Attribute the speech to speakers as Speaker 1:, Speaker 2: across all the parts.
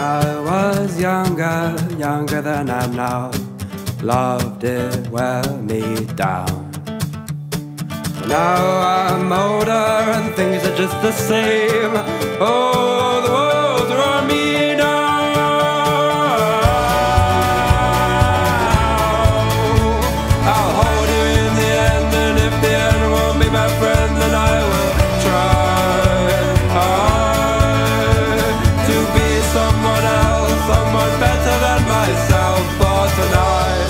Speaker 1: I was younger than I am now. Love did wear me down. Now I'm older and things are just the same. Oh, the world's around me now. I'll hold you in the end, and if the end won't be my friend, then I will try to be someone else, someone better than myself for tonight.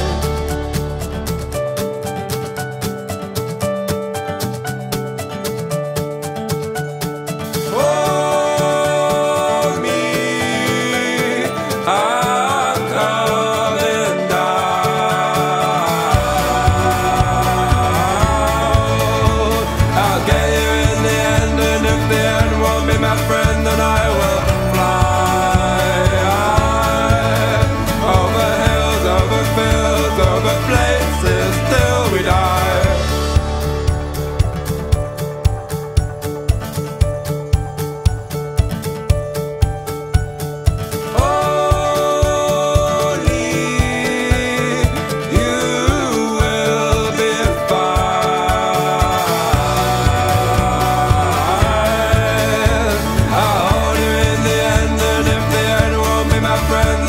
Speaker 1: Friend,